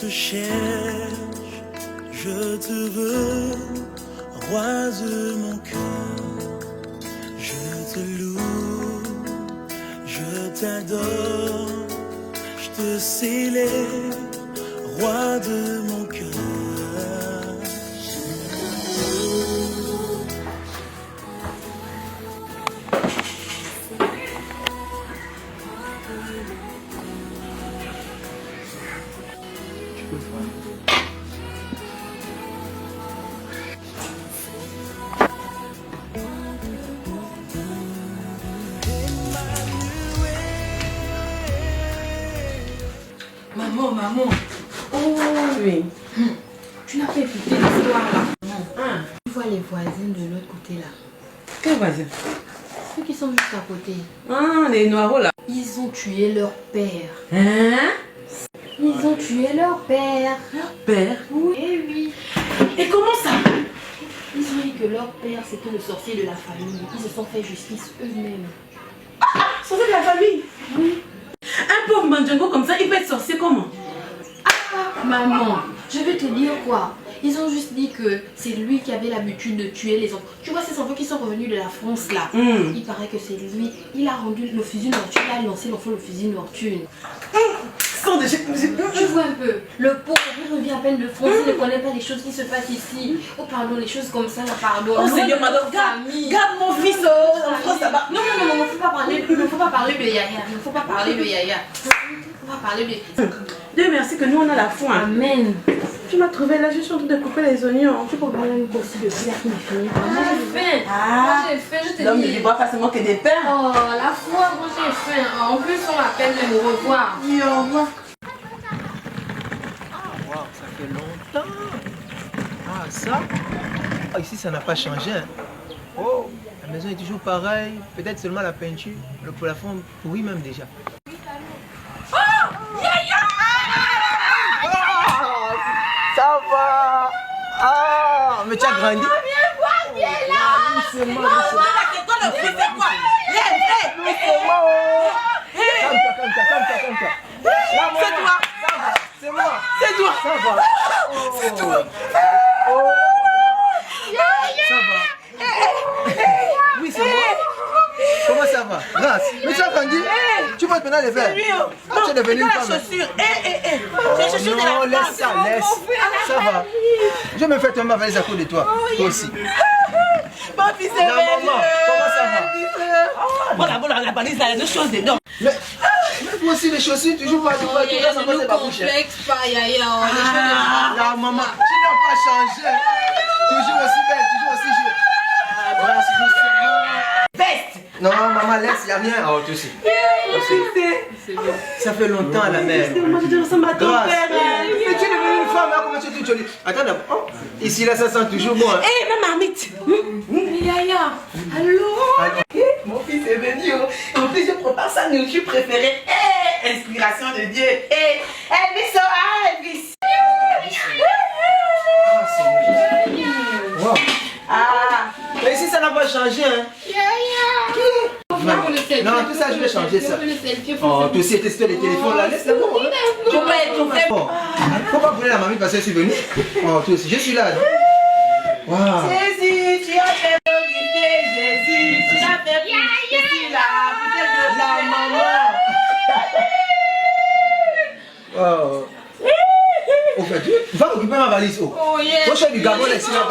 te cherche, je te veux, roi de mon cœur. Je te loue, je t'adore, je te célèbre, roi de mon cœur. Maman. Oh oui. Tu n'as pas écouté l'histoire là. Tu vois les voisins de l'autre côté là. Quels voisins? Ceux qui sont juste à côté. Ah, les noirs là. Ils ont tué leur père. Hein? Ils ont tué leur père. Leur père? Oui. Eh oui. Et comment ça? Ils ont dit que leur père c'était le sorcier de la famille. Ils se sont fait justice eux-mêmes. Sorcier de la famille? Oui. Un pauvre mandjango comme ça, il peut être sorcier comment? Maman, je vais te dire quoi. Ils ont juste dit que c'est lui qui avait l'habitude de tuer les enfants. Tu vois ces enfants qui sont revenus de la France là. Il paraît que c'est lui. Il a rendu le fusil Nocturne. Il a lancé l'enfant le fusil Nocturne. Tu vois un peu. Le pauvre, il revient à peine de France. Il ne connaît pas les choses qui se passent ici. Oh pardon, les choses comme ça là, pardon. Oh Seigneur, madame, garde mon fils en France là-bas. Non, il ne faut pas parler de Yaya. Il ne faut pas parler de Yaya. On va parler de... Dieu merci que nous on a la foi. Amen. Tu m'as trouvé là, je suis en train de couper les oignons. Tu peux prendre une bossie de filet qui est fini. Moi j'ai faim. Moi j'ai faim, je te L'homme dis. ne vivra facilement que des pains. Oh, la foi, moi j'ai faim. En plus, on m'appelle de me revoir. Oui, au revoir. Wow, ça fait longtemps. Ah, ça? Ah, ici, ça n'a pas changé. Hein. Oh, la maison est toujours pareille. Peut-être seulement la peinture. Le plafond pourri même déjà. Ça va. Ah, mais tu as grandi. Viens voir, viens là. Doucement, Maman, la question de c'est quoi? Calme-toi. C'est toi. C'est moi. C'est toi. Ça va. C'est toi. Oh. Ça va. Oui, c'est moi. Comment ça va? Grâce. Mais tu as grandi. Tu portes maintenant les verres. Ah, tu es devenue une femme. Chaussures. C'est les chaussures de la Non, femme. laisse ça, laisse. Ça va. Je me fais tomber ma valise à cause de toi. Toi aussi. Mon fils est La maman, comment ça va? Bon, d'abord, la balise, là, il y a deux choses dedans. Mais moi aussi, les chaussures, toujours pas du tout. Yaya, ne nous complexe pas, Yaya. La maman, tu n'as pas changé. Toujours aussi belle, toujours aussi jolie. Voilà, Veste. non, maman, laisse, il n'y a rien. Oh, toi aussi. Ça fait longtemps, la mère. Je ressemble à ton Grâce. père. Mais tu es devenue une femme, hein, comment tu es toute jolie. Attends, d'abord. Oh, ici, là, ça sent toujours bon. Hein. Hé, ma marmite. Yaya, allô? Mon fils est venu. En plus, je prépare sa nourriture préférée. Inspiration de Dieu. Elvis, Elvis. Ah, c'est bon. Wow. Ah. Mais ici, ça n'a pas changé. Hein. Non, tout ça, je vais changer ça. Oh, toi aussi, c'était les téléphones là, laisse-le moi. Tu peux être ton frère. Bon, faut pas brûler la mamie parce que je suis venu. Oh, toi aussi, je suis là. Wow. Jésus, tu as fait glorifier Jésus. Tu as fait glorifier La maman. Oh. Au fait, va occuper ma valise. Oh, je suis du Gabon, laisse là.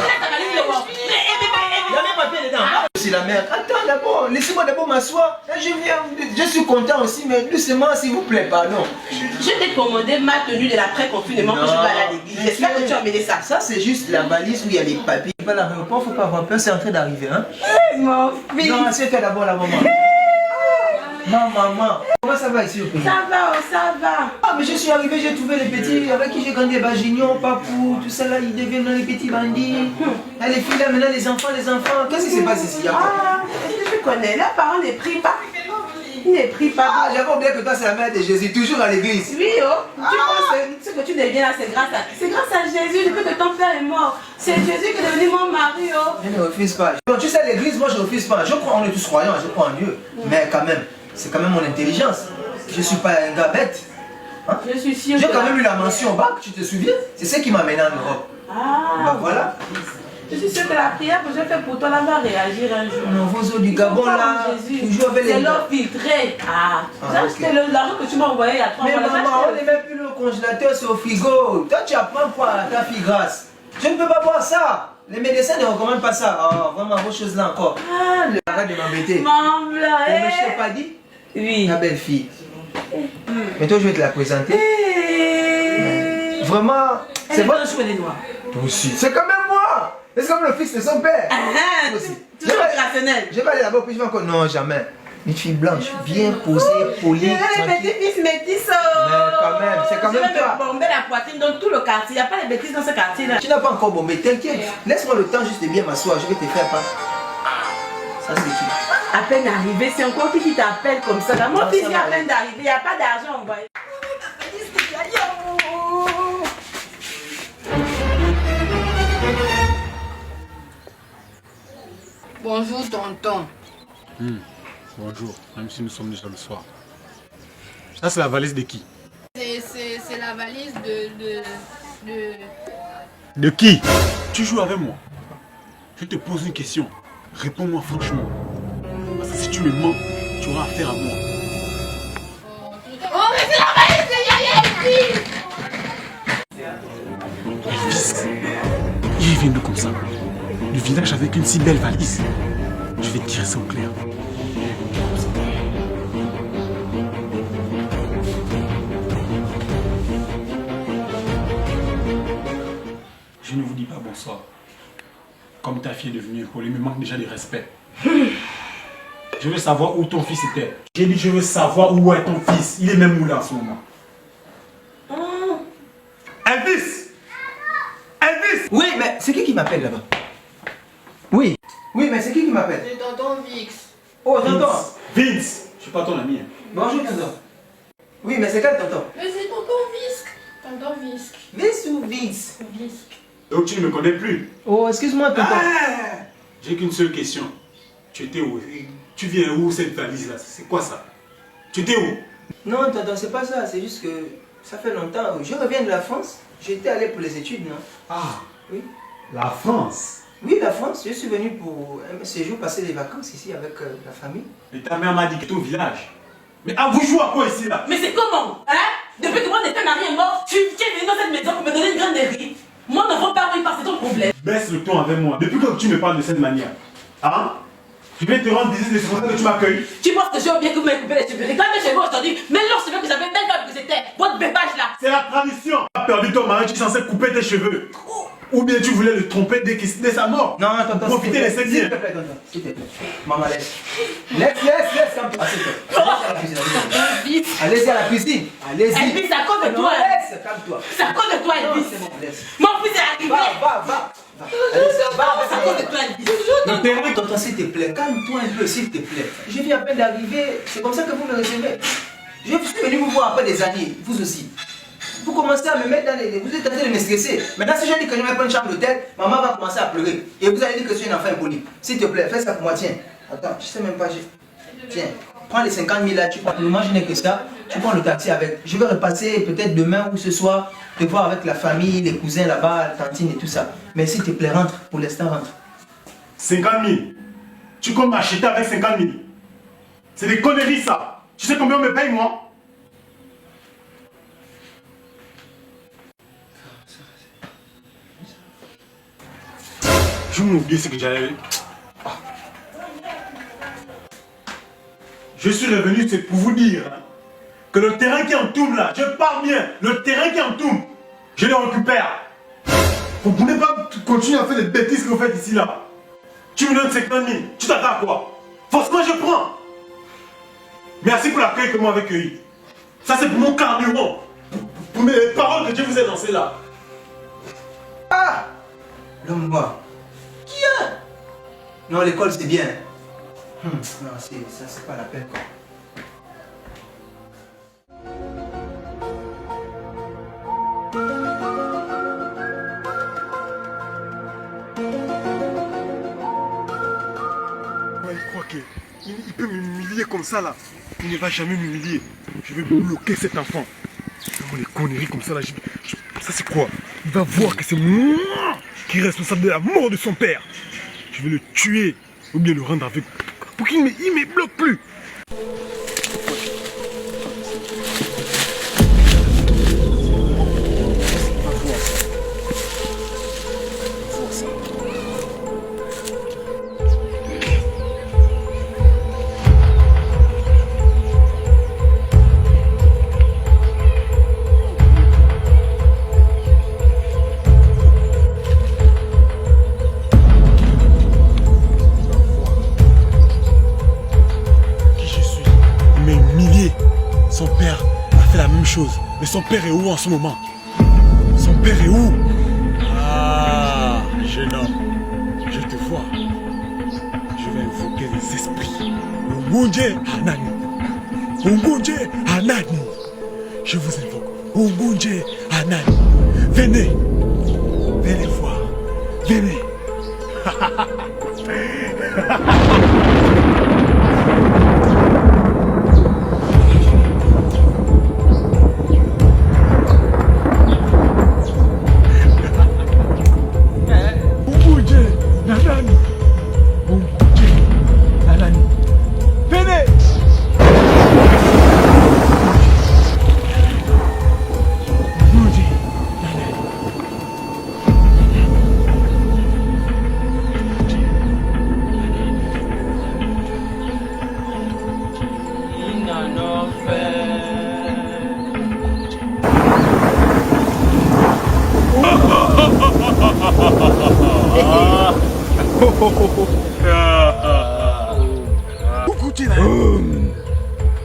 Il y a mes papiers dedans. C'est la mère. Attends d'abord, laissez-moi d'abord m'asseoir. Je suis content aussi, mais doucement, s'il vous plaît, pardon. Je t'ai commandé ma tenue de l'après-confinement quand je vais à l'église. J'espère que tu as emmené ça. Ça, c'est juste la valise où il y a les papiers. Pas l'aéroport, faut pas avoir peur, c'est en train d'arriver. Hein? Mon fils. Non, c'est toi d'abord la maman. Ma maman. Comment ça va ici au pays? Ça va. Ah, mais je suis arrivé, j'ai trouvé les petits avec qui j'ai grandi, Bagignon, Papou, tout ça là, ils deviennent les petits bandits. Là, les filles là, maintenant les enfants. Qu'est-ce qui se passe ici? Est-ce que tu connais? Leurs parents ne prient pas. Ils ne prient pas. Ah, j'avais oublié que toi c'est la mère de Jésus, toujours à l'église. Oui, oh. Tu penses que ce que tu deviens là, c'est grâce à Jésus. Depuis que ton père est mort, c'est Jésus qui est devenu mon mari, oh. Je ne refuse pas. Donc, tu sais, l'église, moi je refuse pas. Je crois, on est tous croyants, je crois en Dieu. Mais quand même, c'est quand même mon intelligence. Je ne suis pas un gars bête. Hein? Je suis sûre. J'ai quand même eu la mention au bac, tu te souviens? C'est ce qui m'a mené en Europe. Ah, bah voilà. Je suis sûre que la prière que j'ai faite pour toi, elle va réagir un jour. Non, vos eaux du Gabon là, toujours avec les... C'est l'eau filtrée. Ah, c'est l'argent que tu m'as envoyé il y a 3 mois. Mais maman, on ne met plus le congélateur, c'est au frigo. Toi, tu apprends quoi à ta fille grasse? Je ne peux pas boire ça. Les médecins ne recommandent pas ça. Oh, vraiment, vos choses là encore. Ah, arrête de m'embêter. Maman, Mais je t'ai pas dit? Oui. Ta belle fille. Mais toi, je vais te la présenter. Vraiment, c'est bon. Toi aussi. C'est quand même moi. C'est comme le fils de son père. Toi aussi. Tout rationnel. Je vais aller là-bas, puis je vais encore. Non, jamais. Une fille blanche, bien posée, polie. Les petits-fils métis. Mais quand même, c'est quand même toi. Je vais toi. me bomber la poitrine dans tout le quartier. Il n'y a pas de bêtises dans ce quartier-là. Tu n'as pas encore bombé, t'inquiète. Laisse-moi le temps juste de bien m'asseoir, je vais te faire pas. Ça, c'est qui? À peine arrivé, c'est encore qui t'appelle comme ça. Là. Mon Non, fils ça vient à va peine d'arriver, il n'y a pas d'argent envoyé. Bonjour, tonton. Bonjour, même si nous sommes déjà le soir. Ça, c'est la valise de qui? C'est la valise De qui? Tu joues avec moi. Je te pose une question. Réponds-moi franchement. Parce que si tu me mens, tu auras affaire à moi. Oh, mais c'est la valise de Yaya ici! Elvis, il vient d'où comme ça? Le village avec une si belle valise. Je vais te tirer ça au clair. Je ne vous dis pas bonsoir. Comme ta fille est devenue impolie, il me manque déjà de respect. Je veux savoir où ton fils était. J'ai dit je veux savoir où est ton fils. Il est même où là en ce moment? Elvis! Elvis! Oui, mais c'est qui m'appelle là-bas? Oui. Oui, mais c'est qui m'appelle? C'est tonton Vix. Oh, tonton. Vince! Je suis pas ton ami. Hein. Bonjour, tonton. Oui, mais c'est quel tonton? Mais c'est tonton Visc. Tonton Visc. Vince ou Vince? Visc. Donc tu ne me connais plus. Oh, excuse-moi, tonton. Ah! J'ai qu'une seule question. Tu étais où? Tu viens où cette valise là? C'est quoi ça? Tu étais où? Non, tonton, c'est pas ça. C'est juste que ça fait longtemps. Je reviens de la France. J'étais allé pour les études, non? Ah! Oui. La France! Oui, la France. Je suis venu pour un séjour, passer des vacances ici avec la famille. Mais ta mère m'a dit que tu es au village. Mais ah, vous jouez à quoi ici là? Mais c'est comment? Hein? Depuis que mon mari est mort, tu es venu dans cette maison pour me donner une grande rire. Mon enfant part où il part, c'est ton problème. Baisse le ton avec moi. Depuis que tu me parles de cette manière, hein? Je vais te rendre visite, c'est pour ça que tu m'accueilles. Tu penses que j'ai oublié que vous m'avez coupé les cheveux? Réclamez chez vous aujourd'hui. Mais non, je veux que j'avais belle femme que c'était. Votre bébage là. C'est la tradition. Tu as perdu ton mari, tu es censé couper tes cheveux. Ou bien tu voulais le tromper dès sa mort. Non, tonton. Profitez les saignées. S'il te plaît, tonton. S'il te plaît. Maman, laisse. Laisse, calme-toi. S'il te plaît. Allez-y à la cuisine. Allez-y. Elvis, c'est à cause de toi. Laisse, calme-toi. C'est à cause de toi, Elvis. C'est bon, laisse. Mon fils est arrivé. Va. Allez, C'est à cause de toi, Elvis. le terrain, tonton, s'il te plaît, calme-toi un peu, s'il te plaît. Je viens à peine d'arriver, c'est comme ça que vous me recevez. Je suis venu vous voir après des années, vous aussi. Vous commencez à me mettre dans les... Vous êtes en train de me stresser. Maintenant, si je dis que je ne vais pas une chambre d'hôtel, maman va commencer à pleurer. Et vous allez dire que je suis un enfant impoli. S'il te plaît, fais ça pour moi, tiens. Attends, je sais même pas. Tiens, prends les 50 000 là, tu prends. Moi, je n'ai que ça. Tu prends le taxi avec. Je vais repasser peut-être demain ou ce soir, te voir avec la famille, les cousins là-bas, la tantine et tout ça. Mais s'il te plaît, rentre. Pour l'instant, rentre. 50 000. Tu comptes m'acheter avec 50 000. C'est des conneries ça. Tu sais combien on me paye moi? Je vais m'oublier ce que j'allais... Je suis revenu, c'est pour vous dire hein, que le terrain qui entoure là, je parle bien, le terrain qui entoure, je le récupère. Vous ne pouvez pas continuer à faire les bêtises que vous faites ici là. Tu me donnes 50 000, tu t'attends à quoi? Forcément je prends. Merci pour l'accueil que moi avez cueilli. Ça c'est pour mon carburant, pour mes paroles que Dieu vous a lancées là. Ah! L'homme noir. Qui est? Non, l'école c'est bien. Non, ça c'est pas la peine quoi. Ouais, il croit qu'il peut m'humilier comme ça là. Il ne va jamais m'humilier. Je vais bloquer cet enfant. Vraiment les conneries comme ça là, ça c'est quoi? Il va voir que c'est moi qui est responsable de la mort de son père. Je vais le tuer ou bien le rendre avec pour qu'il ne me bloque plus. Son père a fait la même chose. Mais son père est où en ce moment? Son père est où? Ah, jeune homme, je te vois. Je vais invoquer les esprits. Ungunje Hanani. Ungunje Hanani. Je vous invoque. Ungunje Hanani. Venez. Venez voir. Venez.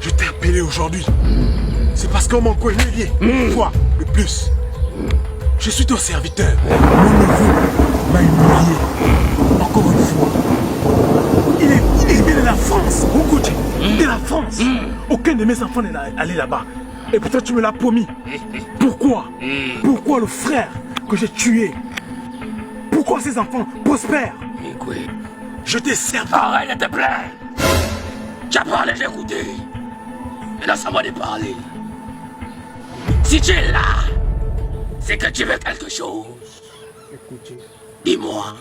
Je t'ai appelé aujourd'hui. C'est parce qu'on m'a lié. Toi, le plus. Je suis ton serviteur. Mon neveu m'a humilié. Encore une fois. Il est de la France. Écoute, de la France. Aucun de mes enfants n'est allé là-bas. Et pourtant tu me l'as promis. Pourquoi? Pourquoi le frère que j'ai tué? Pourquoi ces enfants prospèrent? Je t'ai servi. Arrête de te plaindre. Tu as parlé, j'ai écouté. Et là, ça va de parler. Si tu es là, c'est que tu veux quelque chose. Dis-moi.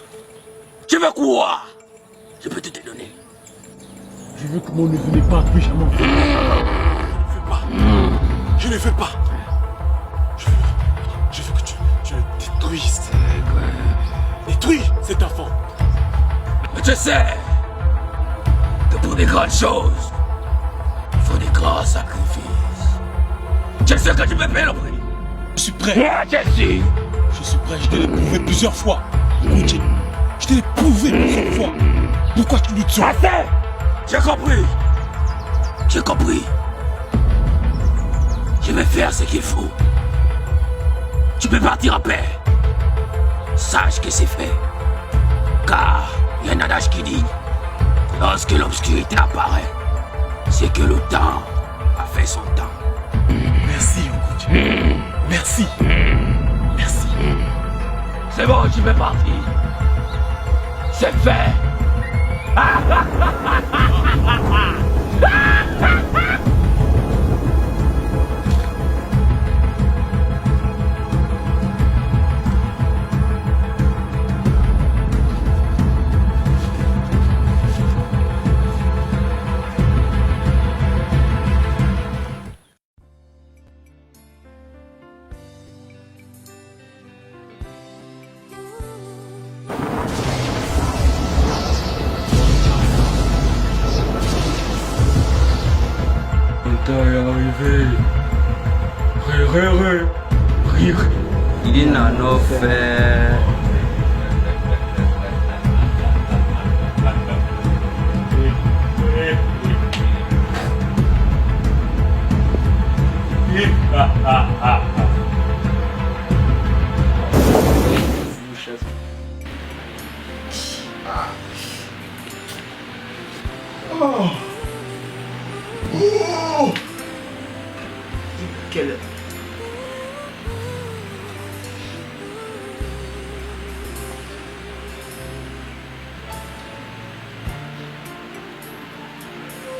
Tu veux quoi? Je peux te donner. Je veux que mon neveu n'ait pas plus jamais. Je ne fais pas. Je ne fais pas. Je veux que tu le détruises. Détruis cet enfant. Mais tu sais que pour des grandes choses, il faut des grands sacrifices. Tu sais que tu peux payer le prix. Je suis prêt. Je suis. Je suis prêt, je te l'ai prouvé plusieurs fois. Écoutez, je te l'ai prouvé plusieurs fois. Pourquoi tu luttes sur moi? Assez. J'ai compris. J'ai compris. Je vais faire ce qu'il faut. Tu peux partir en paix. Sache que c'est fait. Car il y a un adage qui dit que lorsque l'obscurité apparaît, c'est que le temps a fait son temps. Merci, Okoudji. Merci. Merci. C'est bon, tu peux partir. C'est fait. Est arrivé. Il n'a pas fait. Oh. Oh. Quelle...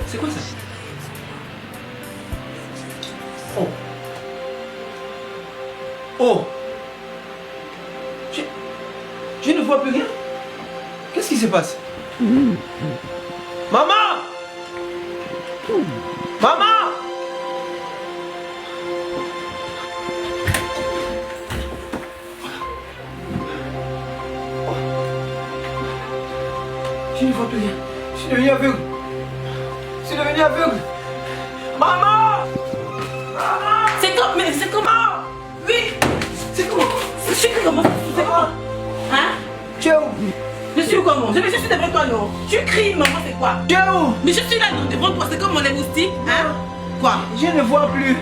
C'est quoi ça? Oh. Oh! Je ne vois plus rien. Qu'est-ce qui se passe? Maman! Maman! Je ne vois plus rien. Je suis devenu aveugle. Je suis devenu aveugle. Maman! Maman! C'est comme, mais c'est comment? Oui. C'est comment? C'est comment? C'est comment? Hein? Tu es où? Je suis où comment? Je suis devant toi, non? Tu cries, maman, c'est quoi? Tu es où? Mais je suis là, non, devant toi, c'est comme mon moustiques, hein? Quoi? Je ne vois plus.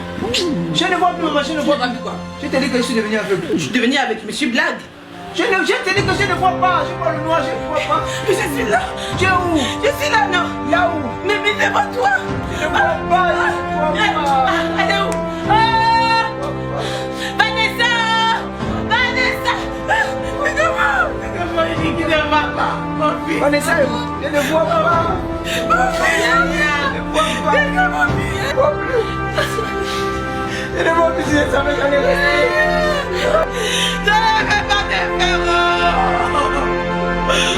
Je ne vois plus, maman, je ne vois plus. Quoi? Je t'ai dit que je suis devenu aveugle. Je suis devenue avec, mais je suis blague. Je t'ai dit que je ne vois pas. Je vois le noir, je ne vois pas. Mais je suis là. Tu es où? Je suis là, non? Là où? Mais devant toi. Je ne vois pas, je ne vois pas. Elle est où? Ah! Vanessa! Vanessa! Mais comment il dit qu'il ne va pas? Mon fils! Vanessa, je ne vois pas. Mon fils! Je ne vois pas. Je ne vois plus. Je ne vois plus si ça me j'en ai resté. Je ne vais pas te faire.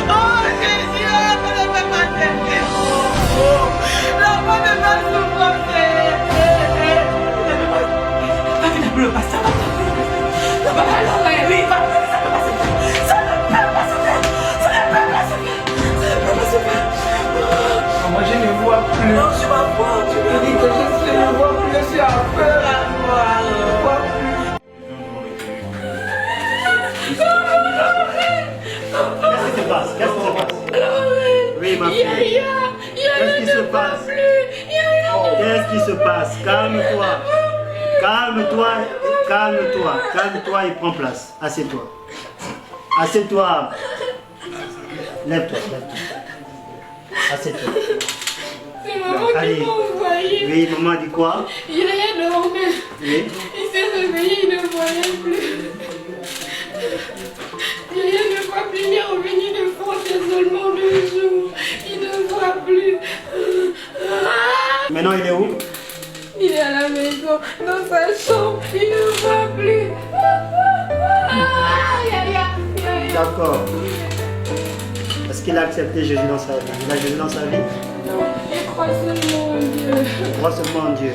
Oh Jésus, je ne vais pas te faire. L'enfant ne va souffrir. Pas que ne pas ça. Ça va aller, oui, ça peut pas se faire. Ça ne peut pas se faire. Ça ne peut pas se faire. Ça ne peut pas se faire. Moi, je ne vois plus. Non, je m'en fous. Je te dis que je ne vois plus. Je suis à peur. Je ne vois plus. Qu'est-ce qui se passe? Qu'est-ce qui se passe? Oui, ma fille. Qu'est-ce qui se passe? Qu'est-ce qui se passe? Calme-toi. Calme-toi. Calme-toi. Calme-toi et prends place. Assieds-toi. Assieds-toi. Lève-toi. Lève-toi. Assieds-toi. C'est maman qui Allez. m'a envoyé. Oui, maman a dit quoi? Il a dormi. Oui. Il s'est réveillé, il ne voyait plus. Il ne voit plus, il est revenu de France il y a seulement 2 jours. Il ne voit plus. Maintenant, il est où? Il est à la maison, dans sa chambre, il ne voit plus. D'accord. Est-ce qu'il a accepté Jésus dans sa vie? Il a Jésus dans sa vie? Non, il croit seulement en Dieu. Il croit seulement en Dieu.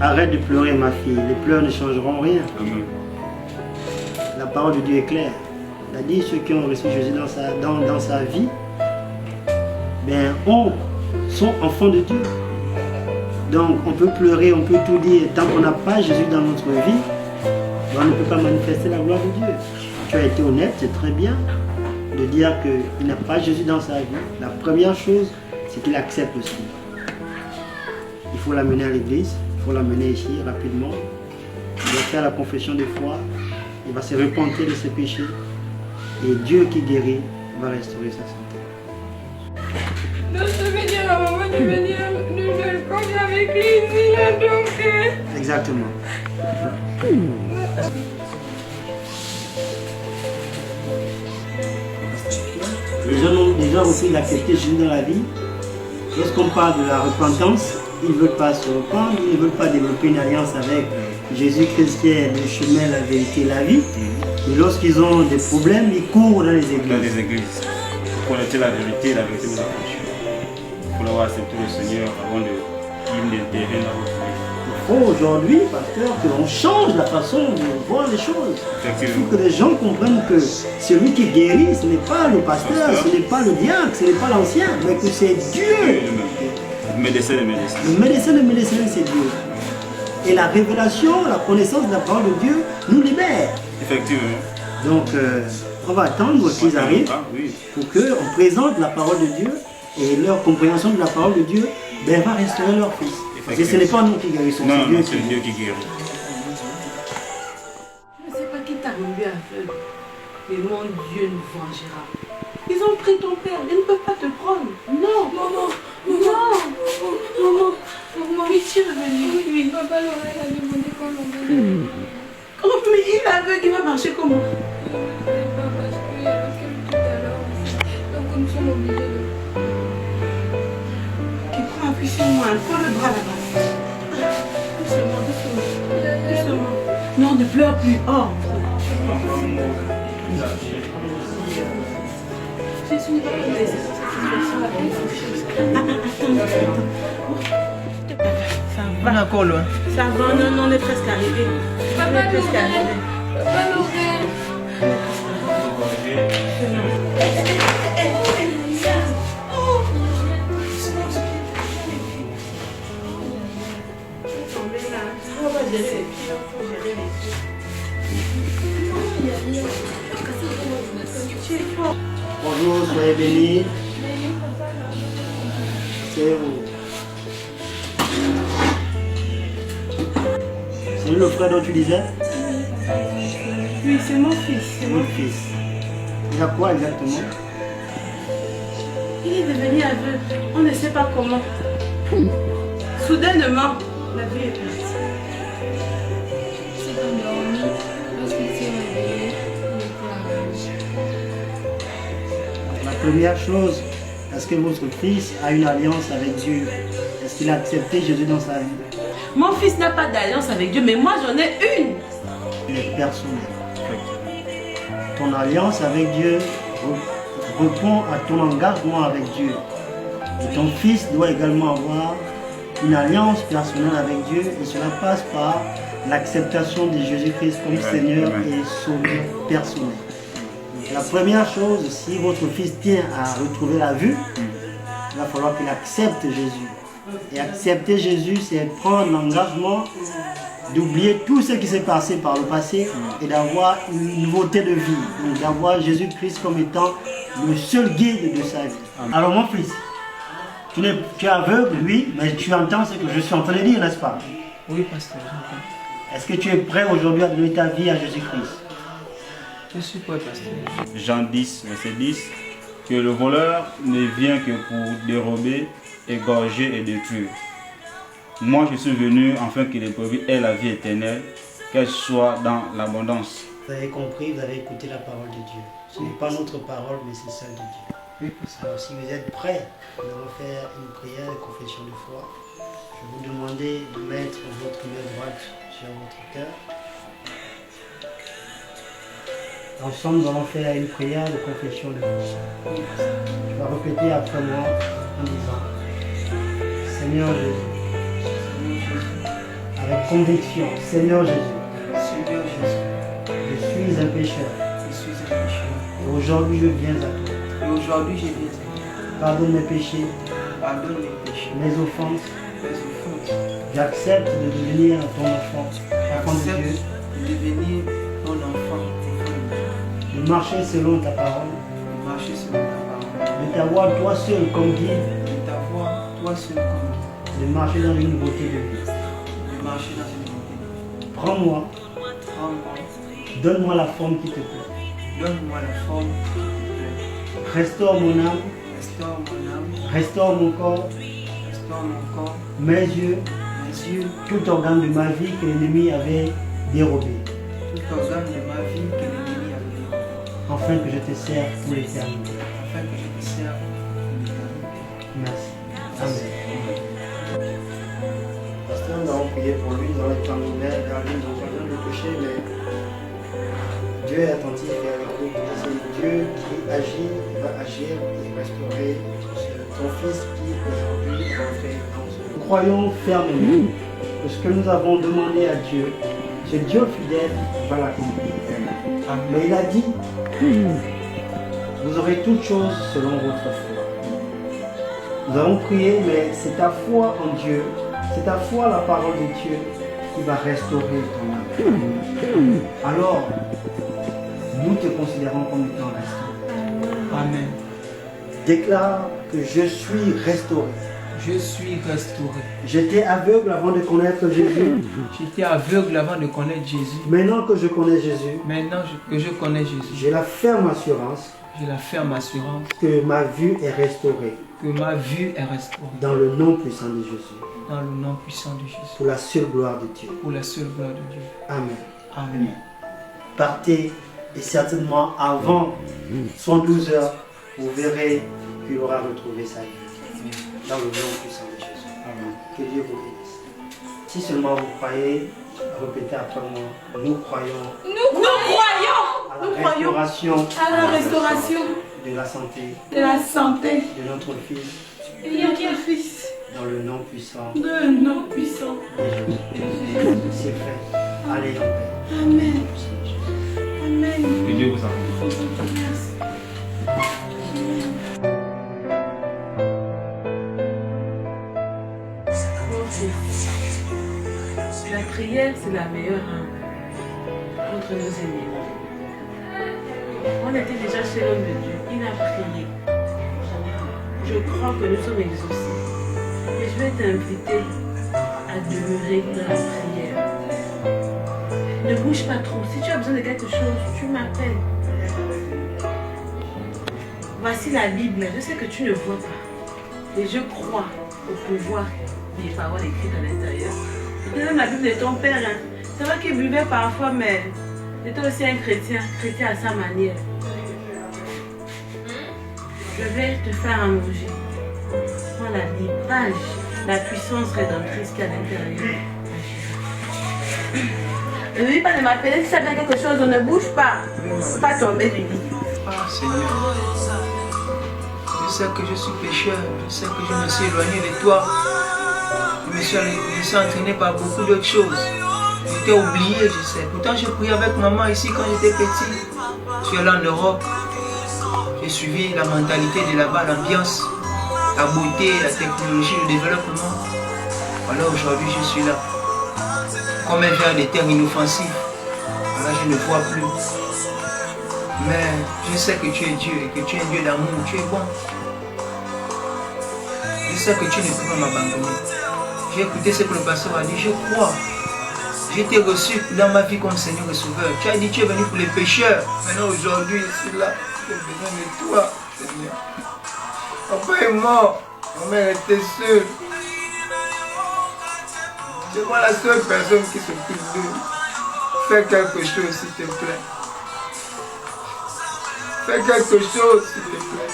Arrête de pleurer, ma fille. Les pleurs ne changeront rien. La parole de Dieu est claire. Il a dit ceux qui ont reçu Jésus dans sa vie, ben, sont enfants de Dieu. Donc on peut pleurer, on peut tout dire. Tant qu'on n'a pas Jésus dans notre vie, ben, on ne peut pas manifester la gloire de Dieu. Tu as été honnête, c'est très bien de dire qu'il n'a pas Jésus dans sa vie. La première chose, c'est qu'il accepte le Seigneur. Il faut l'amener à l'église, il faut l'amener ici rapidement. Il va faire la confession de foi, il va se repentir de ses péchés. Et Dieu qui guérit va restaurer sa santé. Donc je vais dire à maman de venir nous comme avec lui ici là donc. Exactement. Les gens aussi d'accepter Jésus dans la vie. Lorsqu'on parle de la repentance, ils ne veulent pas se repentre, ils ne veulent pas développer une alliance avec Jésus-Christ qui est le chemin, la vérité, la vie. Mais lorsqu'ils ont des problèmes, ils courent dans les églises. Dans les églises. Vous connaissez la vérité vous affranchit. Il faut l'avoir accepté le Seigneur avant de qu'il n'intervienne dans votre vie. Il faut aujourd'hui, pasteur, qu'on change la façon de voir les choses. Il faut que les gens comprennent que celui qui guérit, ce n'est pas le pasteur, ce n'est pas le diacre, ce n'est pas l'ancien, mais que c'est Dieu. Le médecin, Le médecin, c'est Dieu. Et la révélation, la connaissance de la parole de Dieu nous libère. Effectivement. Donc, on va attendre qu'ils arrivent pour qu'on présente la parole de Dieu et leur compréhension de la parole de Dieu va restaurer leur fils. Parce que ce n'est pas nous qui guérissons, c'est Dieu qui guérit. Je ne sais pas qui t'a rendu aveugle, mais mon Dieu nous vengera. Ils ont pris ton père, ils ne peuvent pas te prendre. Non, maman, oui, tu es revenu. Oui, Papa Laurel a demandé qu'on l'emmène. Oh, mais il est aveugle, il va marcher comment? Parce qu'il y a quelqu'un tout à l'heure aussi. Donc nous sommes obligés de... Qui prend appui sur moi, prends le bras là-bas. Doucement. Non, ne pleure plus. Oh. Je suis pas On est encore loin. Ça va, non, on est presque arrivé. Papa, On est presque arrivé. Papa, l'ouvrir. On va gérer les pieds, on faut gérer les pieds. Bonjour, soyez bénis. C'est vous. C'est lui le frère dont tu disais? Oui, c'est mon fils. C'est mon fils. Il a quoi exactement? Il est devenu aveugle. On ne sait pas comment. Soudainement, la vie est partie. C'est endormi. Lorsqu'il s'est réveillé, il était aveugle. La première chose, est-ce que votre fils a une alliance avec Dieu? Est-ce qu'il a accepté Jésus dans sa vie? Mon fils n'a pas d'alliance avec Dieu, mais moi j'en ai une. Il est personnel. Ton alliance avec Dieu répond à ton engagement avec Dieu. Et ton fils doit également avoir une alliance personnelle avec Dieu et cela passe par l'acceptation de Jésus-Christ comme Seigneur et Sauveur personnel. La première chose, si votre fils tient à retrouver la vue, il va falloir qu'il accepte Jésus. Et accepter Jésus, c'est prendre l'engagement d'oublier tout ce qui s'est passé par le passé et d'avoir une nouveauté de vie. Donc d'avoir Jésus-Christ comme étant le seul guide de sa vie. Alors mon fils, tu es aveugle, oui, mais tu entends ce que je suis en train de dire, n'est-ce pas? Oui, pasteur, j'entends. Est-ce que tu es prêt aujourd'hui à donner ta vie à Jésus-Christ? Je suis prêt, pasteur. Jean 10, verset 10, que le voleur ne vient que pour dérober, égorger et détruire. Moi, je suis venu afin que les brebis aient la vie éternelle, qu'elle soit dans l'abondance. Vous avez compris, vous avez écouté la parole de Dieu. Ce n'est pas notre parole, mais c'est celle de Dieu. Oui, pasteur. Alors si vous êtes prêts, nous allons faire une prière de confession de foi. Je vais vous demander de mettre votre main droite sur votre cœur. Ensemble, nous allons faire une prière de confession de foi. Tu vas répéter après moi en disant: Seigneur Jésus, avec conviction, Seigneur Jésus, je suis un pécheur. Et aujourd'hui, je viens à toi. Et aujourd'hui, je viens à toi. Pardonne mes péchés, Pardonne mes péchés, mes offenses. mes offenses. J'accepte de devenir ton enfant, enfant de J'accepte Dieu, de devenir ton enfant, de marcher selon ta parole, de marcher selon ta parole, de t'avoir toi seul comme guide, de t'avoir toi seul comme de marcher dans une nouveauté de vie. guide, de marcher dans une vie. Prends-moi, Prends-moi, donne-moi la forme qui te plaît. donne-moi la forme qui te plaît. Restaure mon âme, Restaure mon âme, restaure mon corps, restaure mon corps, mes yeux, mes yeux, tout organe de ma vie que l'ennemi avait dérobé, tout organe de ma vie que l'ennemi a donné, afin que je te serve pour l'éternité. afin que je te serve pour l'éternité. Merci. Amen. Pasteur, nous allons prier pour lui dans les temps ouverts, car lui, nous avons le péché, mais Dieu est attentif et avec nous. C'est Dieu qui agit, il va agir et restaurer ton fils qui aujourd'hui est entré dans ce monde. Nous croyons fermement que ce que nous avons demandé à Dieu, c'est Dieu fidèle qui va l'accomplir. Mais il a dit, vous aurez toutes choses selon votre foi. Nous allons prier, mais c'est ta foi en Dieu, c'est ta foi à la parole de Dieu qui va restaurer ton âme. Alors, nous te considérons comme étant restauré. Amen. Déclare que je suis restauré. Je suis restauré. J'étais aveugle avant de connaître Jésus. J'étais aveugle avant de connaître Jésus. Maintenant que je connais Jésus, Maintenant que je connais Jésus, j'ai la ferme assurance j'ai la ferme assurance que ma vue est restaurée que ma vue est restaurée dans le nom puissant de Jésus, dans le nom puissant de Jésus, pour la seule gloire de Dieu. pour la seule gloire de Dieu. Amen. Amen. Partez et certainement avant 112 heures, vous verrez qu'il aura retrouvé sa vie. Dans le nom puissant de Jésus. Amen. Que Dieu vous bénisse. Si seulement vous croyez, Répétez après moi. Nous croyons. Nous croyons. À la restauration. De la santé. De la santé. De notre fils. De notre fils. Dans le nom puissant. De le nom puissant. C'est fait. Allez en paix. Amen. Amen. Que Dieu vous accompagne. La prière, c'est la meilleure arme contre nos ennemis. On était déjà chez l'homme de Dieu. Il a prié. Je crois que nous sommes exaucés. Et je vais t'inviter à demeurer dans la prière. Ne bouge pas trop. Si tu as besoin de quelque chose, tu m'appelles. Voici la Bible. Je sais que tu ne vois pas. Et je crois au pouvoir des paroles écrites à l'intérieur. C'est même la Bible de ton père. Hein. C'est vrai qu'il buvait parfois, mais il était aussi un chrétien à sa manière. Je vais te faire à manger. Voilà, les pages, la puissance rédemptrice qu'il y a à l'intérieur. Ne dis pas de m'appeler si ça vient quelque chose, on ne bouge pas. Faut pas tomber du lit. Ah Seigneur, je sais que je suis pécheur, je sais que je me suis éloigné de toi. Je me suis entraîné par beaucoup d'autres choses. J'étais oublié, je sais. Pourtant, je priais avec maman ici quand j'étais petit. Je suis allé en Europe. J'ai suivi la mentalité de là-bas, l'ambiance, la beauté, la technologie, le développement. Voilà, aujourd'hui, je suis là. Comme un ver de terre inoffensif. Voilà, je ne vois plus. Mais je sais que tu es Dieu et que tu es un Dieu d'amour, tu es bon. Je sais que tu ne peux pas m'abandonner. J'ai écouté ce que le pasteur a dit, je crois. J'ai été reçu dans ma vie comme Seigneur et Sauveur. Tu as dit tu es venu pour les pécheurs. Maintenant aujourd'hui, je suis là. J'ai besoin de toi, Seigneur. Papa est mort. Ma mère était seule. C'est moi la seule personne qui s'occupe d'eux. Fais quelque chose, s'il te plaît. Fais quelque chose, s'il te plaît.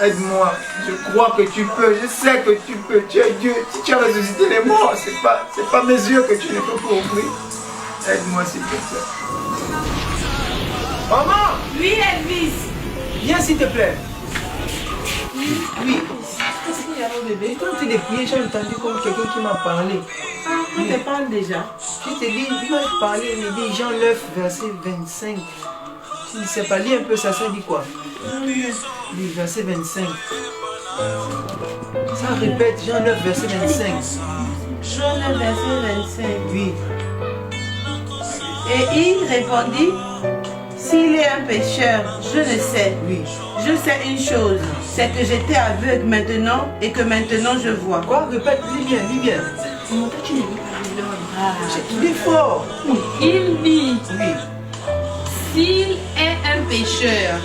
Aide-moi. Je crois que tu peux. Je sais que tu peux. Tu es Dieu. Si tu as ressuscité les morts, c'est pas mes yeux que tu ne peux pas ouvrir. Aide-moi, s'il te plaît. Maman! Oui, Elvis. Viens, s'il te plaît. Oui. Qu'est-ce qu'il y a, mon bébé? Quand tu es prié, j'ai entendu comme quelqu'un qui m'a parlé. Ah, on te parle déjà. Je te dis, il m'a parlé, il me dit Jean 9, verset 25. Je ne sais pas, lis un peu ça, ça dit quoi? Lis verset 25. Ça répète, Jean 9, verset 25. Jean 9, verset 25. Oui. Et il répondit, s'il est un pécheur, je le sais. Oui. Je sais une chose, c'est que j'étais aveugle maintenant et que maintenant je vois. Quoi? Répète, lis bien, lis bien. Comment toi tu ne lis pas le Il est fort. Il dit, Oui. s'il est un pécheur,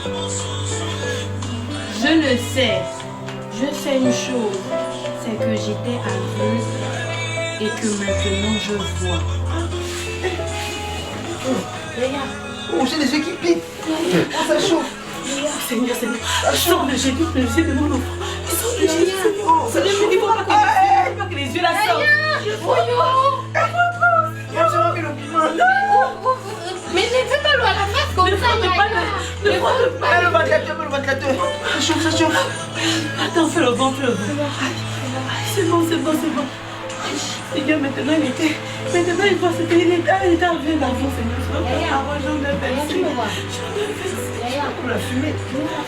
je le sais. Je sais une chose, c'est que j'étais aveugle et que maintenant je vois. Oh, j'ai les yeux qui piquent. Oh, ça chauffe. Seigneur, sors de Jésus, le Jésus de mon enfant. Sors de Jésus. Seigneur, je dis pas que les yeux la sortent. Mais ne fais pas l'eau à la face comme ça, Le ventilateur. Ça chauffe, ça chauffe. Attends, fais le vent, fais le vent. C'est bon, c'est bon, c'est bon. Seigneur, maintenant il était. Maintenant il voit ce qu'il était aveugle avant, Seigneur. Avant Jean de Belsé. Pour la fumée.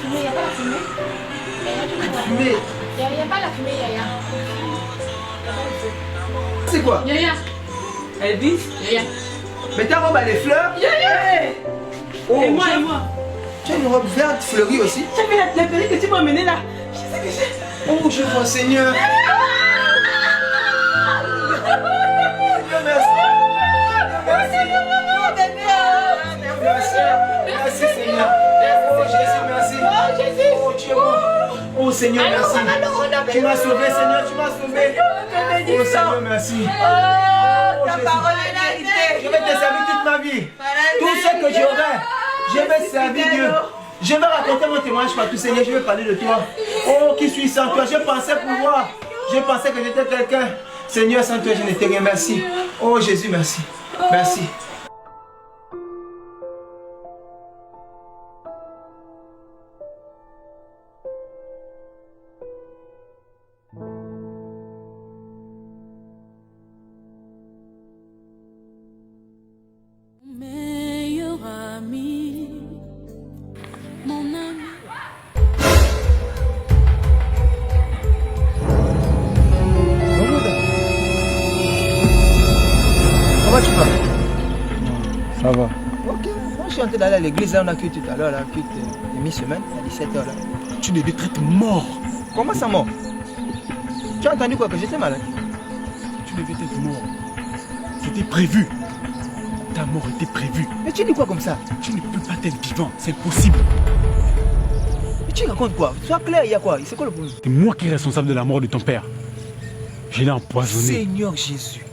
Il n'y a pas la fumée. La fumée. Il n'y a pas la fumée, Yaya. C'est quoi? Yaya. Elvis. Yaya. Mais ta robe a des fleurs? Oh, Et moi. Tu as une robe verte fleurie aussi? Tu as vu la perruque que tu m'as emmenée là? Je sais que j'ai. Oh, je vois, Seigneur. Merci Seigneur. Oh Jésus, merci. Oh tu es bon. Oh Seigneur, merci. Tu m'as sauvé Seigneur, tu m'as sauvé. Oh Seigneur, merci. Ta parole est vérité. Je vais te servir toute ma vie. Tout ce que j'aurai, je vais servir Dieu. Je vais raconter mon témoignage partout Seigneur, je vais parler de toi. Oh qui suis sans toi, je pensais pouvoir. Je pensais que j'étais quelqu'un. Seigneur, sans toi, je n'étais rien. Merci. Oh Jésus, merci. Merci. Meilleur ami, mon ami. Comment tu vas? Ça va. Ok, moi je suis en train d'aller à l'église, là on a cuit tout à l'heure, la cuite de mi-semaine, à 17h là. Tu devais être mort. Comment ça mort? Tu as entendu quoi, que j'étais malade? Tu devais être mort. C'était prévu. Ta mort était prévue. Mais tu dis quoi comme ça? Tu ne peux pas être vivant, c'est impossible. Mais tu racontes quoi? Sois clair, il y a quoi? C'est quoi le problème? C'est moi qui est responsable de la mort de ton père. Je l'ai empoisonné. Seigneur Jésus.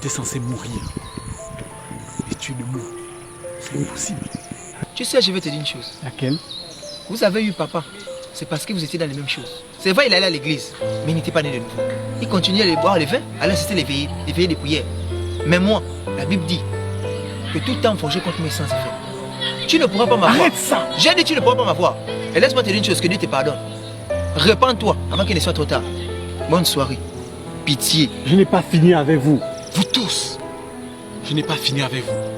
Tu es censé mourir. Et tu ne meurs. C'est impossible. Tu sais, je vais te dire une chose. Laquelle? Vous avez eu papa. C'est parce que vous étiez dans les mêmes choses. C'est vrai, il allait à l'église, mais il n'était pas né de nouveau. Il continuait à boire le vin, aller assister les veillées des prières. Mais moi, la Bible dit que tout temps forgé contre mes sens est fait. Tu ne pourras pas m'avoir. Arrête ça! J'ai dit tu ne pourras pas m'avoir. Et laisse-moi te dire une chose, que Dieu te pardonne. Repends-toi avant qu'il ne soit trop tard. Bonne soirée. Pitié. Je n'ai pas fini avec vous. Vous tous. Je n'ai pas fini avec vous.